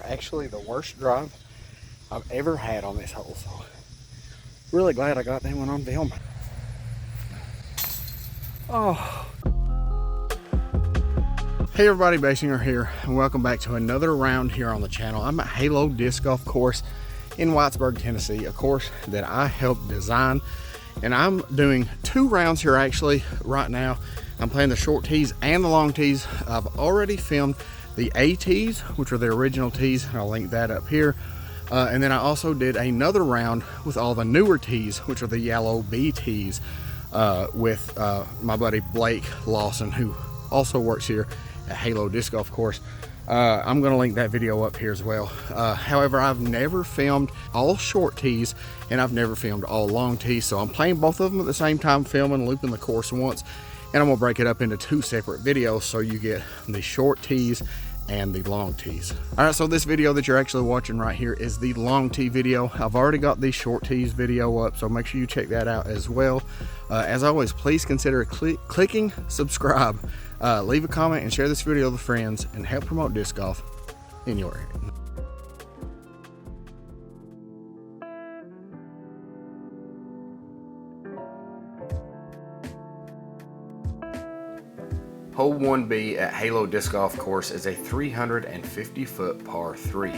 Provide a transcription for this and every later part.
actually the worst drive I've ever had on this hole. So really glad I got that one on film. Oh. Hey everybody, Baysinger here, and welcome back to another round here on the channel. I'm at Halo Disc Golf Course in Whitesburg, Tennessee, a course that I helped design. And I'm doing 2 rounds here actually right now. I'm playing the short tees and the long tees. I've already filmed the A tees, which are the original tees, and I'll link that up here. And then I also did another round with all the newer tees, which are the yellow B tees, with my buddy Blake Lawson, who also works here at Halo Disc Golf Course. I'm going to link that video up here as well. However, I've never filmed all short tees and I've never filmed all long tees, so I'm playing both of them at the same time, filming and looping the course once, and I'm going to break it up into 2 separate videos so you get the short tees and the long tees. Alright, so this video that you're actually watching right here is the long tee video. I've already got the short tees video up, so make sure you check that out as well. As always, please consider clicking subscribe, leave a comment, and share this video with friends, and help promote disc golf in your area. Hole 1B at Halo Disc Golf Course is a 350-foot par 3.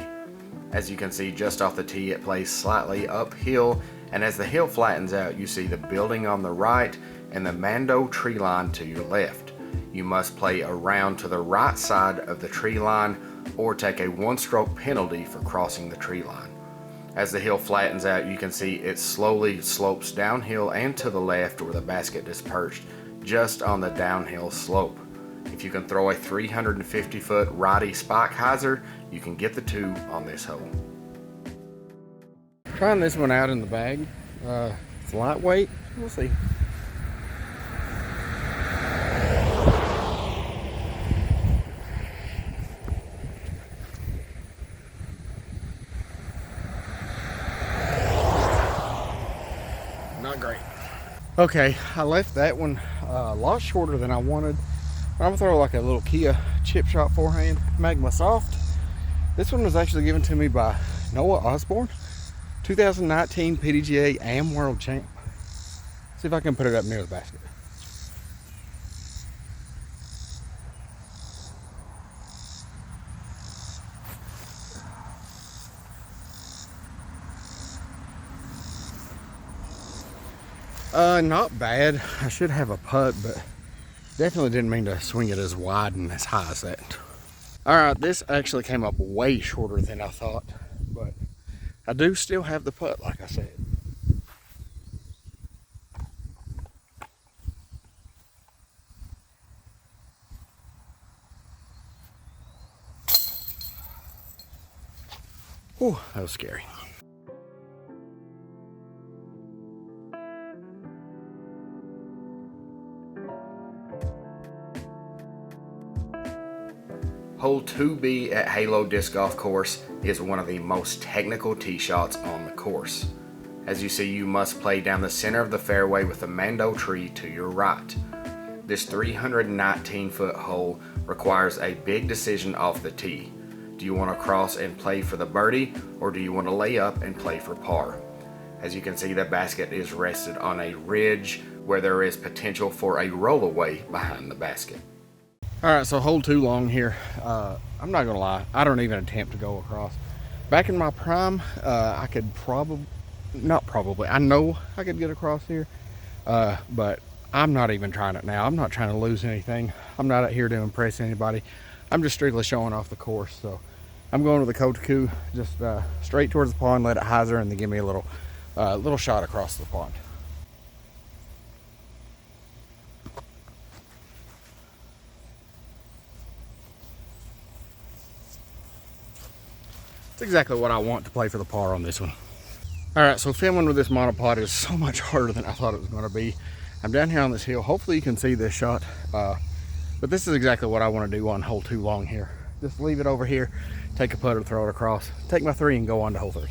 As you can see just off the tee, it plays slightly uphill, and as the hill flattens out, you see the building on the right and the Mando tree line to your left. You must play around to the right side of the tree line or take a 1-stroke penalty for crossing the tree line. As the hill flattens out, you can see it slowly slopes downhill and to the left where the basket is perched just on the downhill slope. If you can throw a 350-foot righty spike hyzer, you can get the 2 on this hole. Trying this one out in the bag. It's lightweight. We'll see. Not great. Okay, I left that one a lot shorter than I wanted. I'm gonna throw like a little Kia chip shot forehand, Magma Soft. This one was actually given to me by Noah Osborne, 2019 PDGA AM World Champ. See if I can put it up near the basket. Not bad. I should have a putt, but definitely didn't mean to swing it as wide and as high as that. Alright, this actually came up way shorter than I thought, but I do still have the putt, like I said. Whew, that was scary. Hole 2B at Halo Disc Golf Course is one of the most technical tee shots on the course. As you see, you must play down the center of the fairway with the Mando tree to your right. This 319-foot hole requires a big decision off the tee. Do you want to cross and play for the birdie, or do you want to lay up and play for par? As you can see, the basket is rested on a ridge where there is potential for a rollaway behind the basket. Alright, so hole 2 long here. I'm not gonna lie, I don't even attempt to go across. Back in my prime, I could I know I could get across here, but I'm not even trying it now. I'm not trying to lose anything. I'm not out here to impress anybody. I'm just strictly showing off the course. So I'm going with the Kotaku, just straight towards the pond, let it hyzer, and then give me a little shot across the pond. It's exactly what I want to play for the par on this one. Alright, so filming with this monopod is so much harder than I thought it was going to be. I'm down here on this hill. Hopefully you can see this shot. But this is exactly what I want to do on hole 2 long here. Just leave it over here, take a putter, throw it across, take my 3 and go on to hole 3.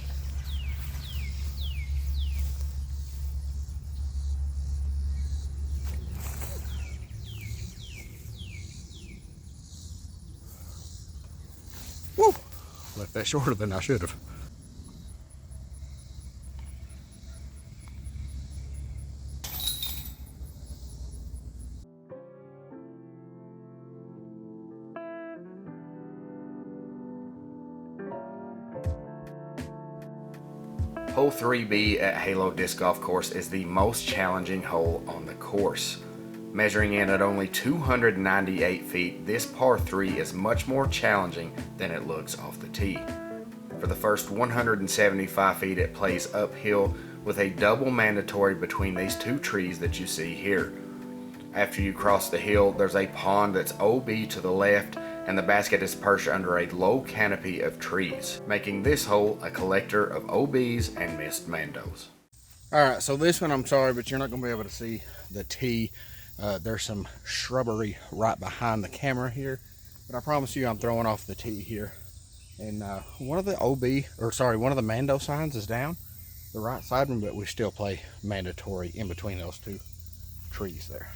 left that shorter than I should have. Hole 3B at Halo Disc Golf Course is the most challenging hole on the course. Measuring in at only 298 feet, this par 3 is much more challenging than it looks off the tee. For the first 175 feet, it plays uphill with a double mandatory between these two trees that you see here. After you cross the hill, there's a pond that's OB to the left, and the basket is perched under a low canopy of trees, making this hole a collector of OBs and missed mandos. Alright, so this one, I'm sorry, but you're not going to be able to see the tee. There's some shrubbery right behind the camera here, but I promise you I'm throwing off the tee here. And one of the mando signs is down, the right side one, but we still play mandatory in between those two trees there.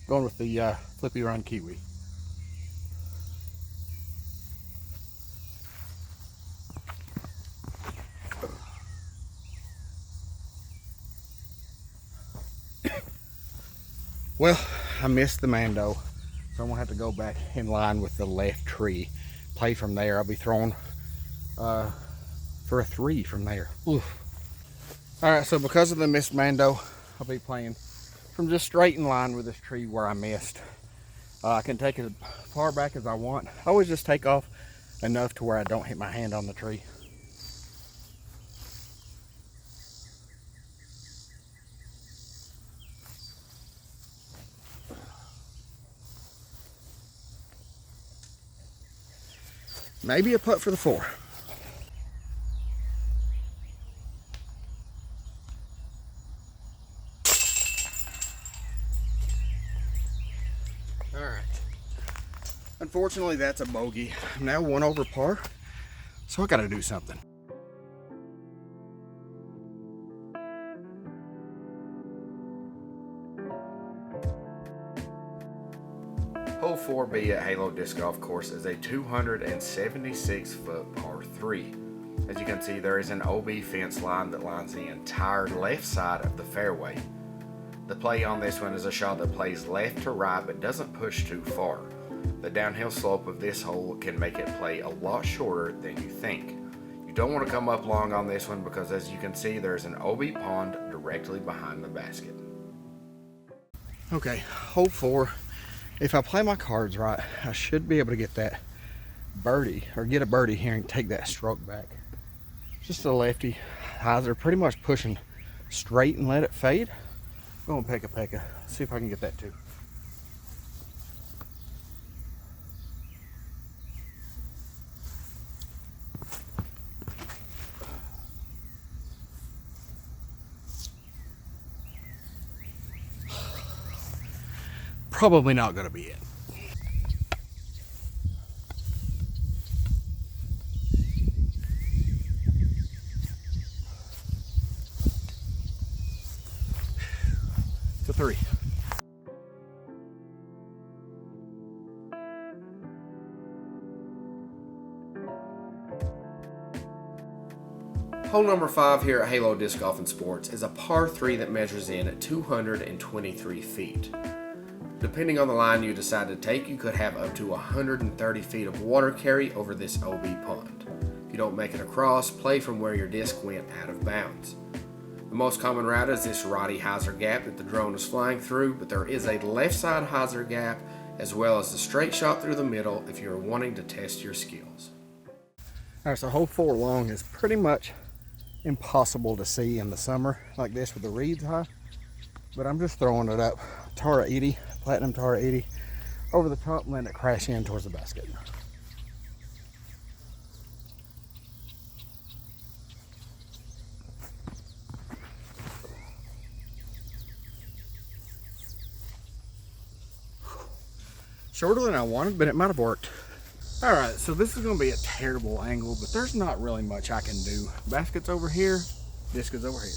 Going with the Flippy Run Kiwi. Well, I missed the mando, so I'm gonna have to go back in line with the left tree. Play from there. I'll be throwing for a 3 from there. Oof. All right, so because of the missed mando, I'll be playing from just straight in line with this tree where I missed. I can take it as far back as I want. I always just take off enough to where I don't hit my hand on the tree. Maybe a putt for the 4. All right. Unfortunately, that's a bogey. I'm now 1 over par, so I got to do something. Hole 4B at Halo Disc Golf Course is a 276-foot par 3. As you can see, there is an OB fence line that lines the entire left side of the fairway. The play on this one is a shot that plays left to right but doesn't push too far. The downhill slope of this hole can make it play a lot shorter than you think. You don't want to come up long on this one because, as you can see, there's an OB pond directly behind the basket. Okay, hole 4. If I play my cards right, I should be able to get that birdie, or get a birdie here and take that stroke back. Just a lefty hyzer, pretty much pushing straight and let it fade. Going peka. See if I can get that too. Probably not going to be it. It's a 3. Hole number 5 here at Halo Disc Golf and Sports is a par 3 that measures in at 223 feet. Depending on the line you decide to take, you could have up to 130 feet of water carry over this OB pond. If you don't make it across, play from where your disc went out of bounds. The most common route is this righty hyzer gap that the drone is flying through, but there is a left side hyzer gap as well as the straight shot through the middle if you're wanting to test your skills. Alright, so hole 4 long is pretty much impossible to see in the summer like this with the reeds high, but I'm just throwing it up. Tara 80, Platinum Tara 80, over the top and letting it crash in towards the basket. Shorter than I wanted, but it might have worked. All right, so this is gonna be a terrible angle, but there's not really much I can do. Basket's over here, disc is over here.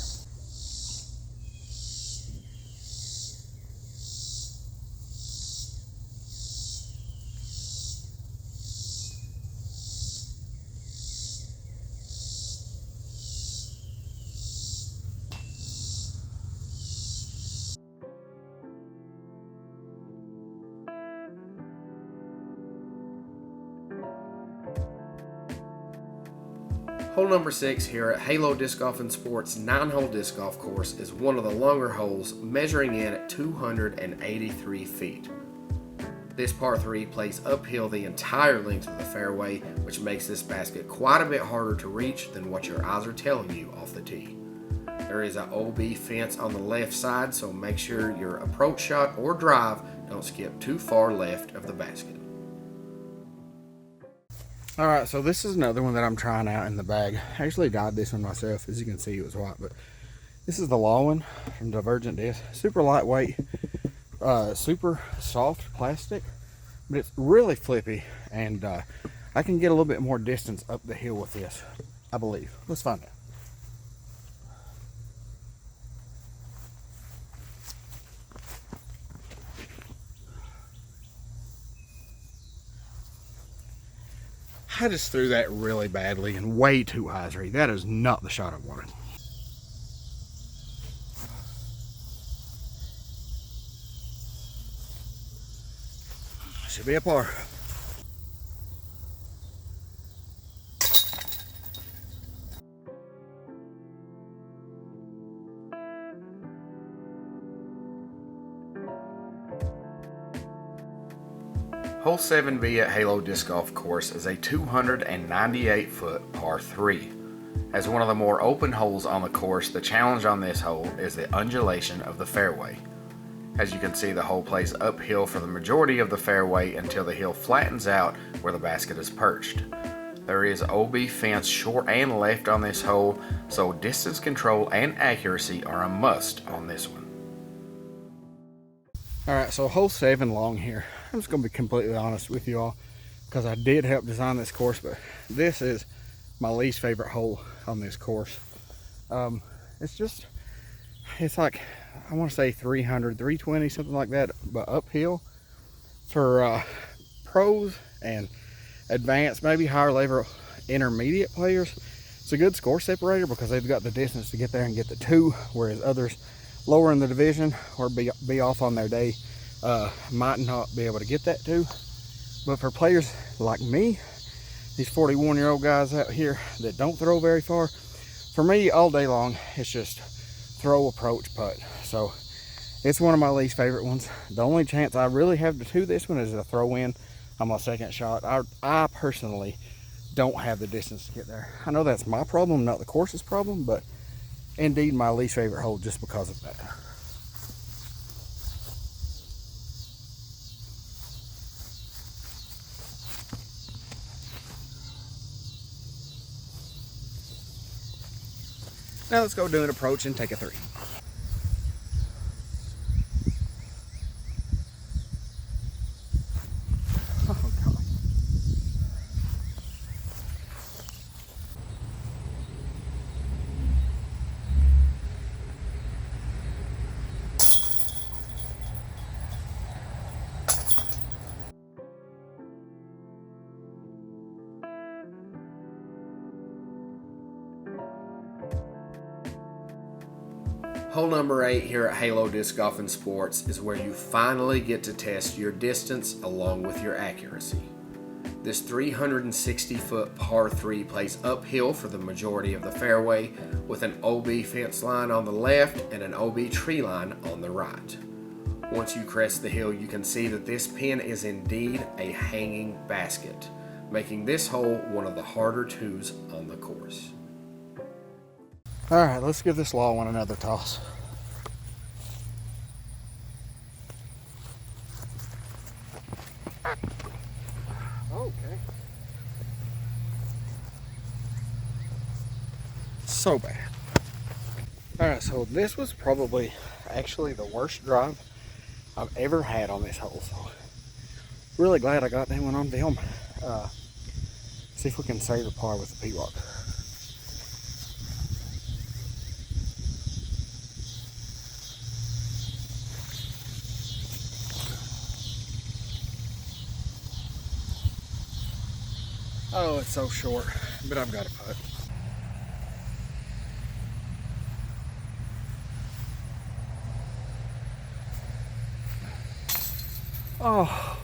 Hole number 6 here at Halo Disc Golf and Sports 9-hole disc golf course is one of the longer holes, measuring in at 283 feet. This par 3 plays uphill the entire length of the fairway, which makes this basket quite a bit harder to reach than what your eyes are telling you off the tee. There is an OB fence on the left side, so make sure your approach shot or drive don't skip too far left of the basket. Alright, so this is another one that I'm trying out in the bag. I actually dyed this one myself. As you can see, it was white, but this is the Law one from Divergent Disc. Super lightweight, super soft plastic, but it's really flippy, and I can get a little bit more distance up the hill with this, I believe. Let's find out. I just threw that really badly and way too high, Zree. That is not the shot I wanted. Should be a par. Hole 7B at Halo Disc Golf Course is a 298-foot par 3. As one of the more open holes on the course, the challenge on this hole is the undulation of the fairway. As you can see, the hole plays uphill for the majority of the fairway until the hill flattens out where the basket is perched. There is OB fence short and left on this hole, so distance control and accuracy are a must on this one. Alright, so hole 7 long here. I'm just going to be completely honest with you all, because I did help design this course, but this is my least favorite hole on this course. It's like, I want to say 300, 320, something like that, but uphill. For pros and advanced, maybe higher level intermediate players, it's a good score separator because they've got the distance to get there and get the 2, whereas others lower in the division or be off on their day might not be able to get that 2. But for players like me, these 41-year-old guys out here that don't throw very far, for me all day long it's just throw, approach, putt. So it's one of my least favorite ones. The only chance I really have to do this one is a throw in on my second shot. I personally don't have the distance to get there. I know that's my problem, not the course's problem, but indeed my least favorite hole just because of that. Now let's go do an approach and take a 3. Oh God. Hole number 8 here at Halo Disc Golf and Sports is where you finally get to test your distance along with your accuracy. This 360-foot par 3 plays uphill for the majority of the fairway with an OB fence line on the left and an OB tree line on the right. Once you crest the hill, you can see that this pin is indeed a hanging basket, making this hole one of the harder 2s on the course. Alright, let's give this Law one another toss. Okay. So bad. Alright, so this was probably actually the worst drive I've ever had on this hole. So really glad I got that one on film. See if we can save the par with the P-Rock. Oh, it's so short, but I've got a putt. Oh,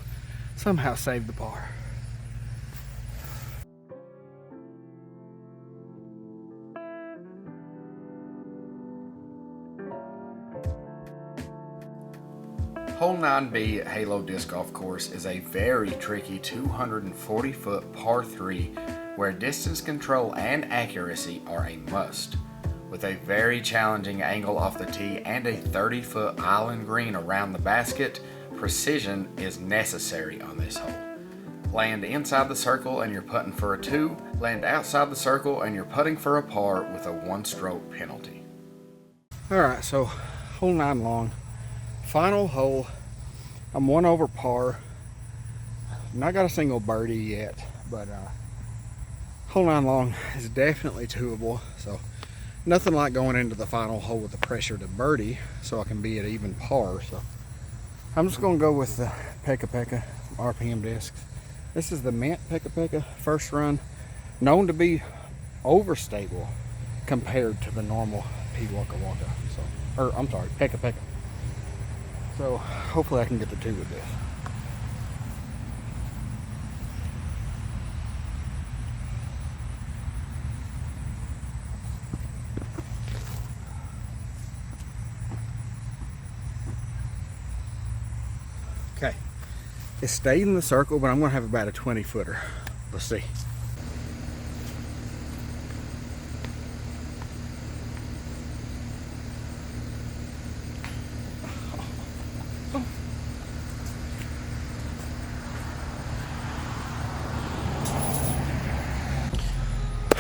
somehow saved the par. Hole 9B Halo Disc Golf Course is a very tricky 240-foot par 3 where distance control and accuracy are a must. With a very challenging angle off the tee and a 30-foot island green around the basket, precision is necessary on this hole. Land inside the circle and you're putting for a 2, land outside the circle and you're putting for a par with a 1-stroke penalty. Alright, so hole 9 long. Final hole. I'm 1 over par. Not got a single birdie yet, but hole 9 long is definitely doable. So nothing like going into the final hole with the pressure to birdie, so I can be at even par. So I'm just gonna go with the Pekka Pekka RPM discs. This is the Mint Pekka Pekka first run, known to be overstable compared to the normal P Waka Waka. So, or I'm sorry, Pekka Pekka. So hopefully I can get the 2 with this. Okay, it stayed in the circle, but I'm gonna have about a 20-footer. Let's see.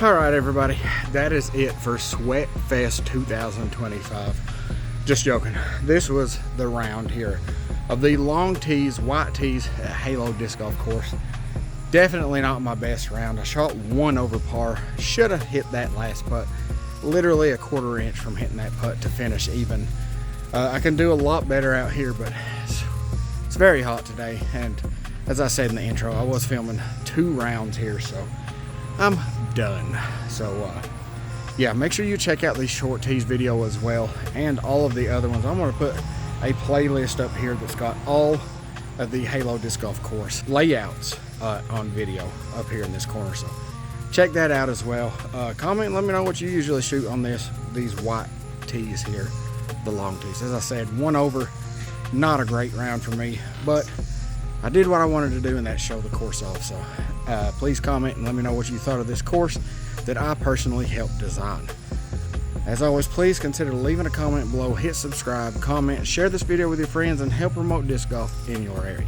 Alright everybody, that is it for Sweat Fest 2025. Just joking. This was the round here of the long tees, white tees at Halo Disc Golf Course. Definitely not my best round. I shot 1 over par. Should have hit that last putt. Literally a 1/4 inch from hitting that putt to finish even. I can do a lot better out here, but it's very hot today. And as I said in the intro, I was filming 2 rounds here, so I'm done. So yeah, make sure you check out the short tees video as well and all of the other ones. I'm going to put a playlist up here that's got all of the Halo Disc Golf Course layouts on video up here in this corner, so check that out as well. Comment and let me know what you usually shoot on these white tees here, the long tees. As I said, 1 over, not a great round for me, but I did what I wanted to do, and that's show the course off. So please comment and let me know what you thought of this course that I personally helped design. As always, please consider leaving a comment below, hit subscribe, comment, share this video with your friends, and help promote disc golf in your area.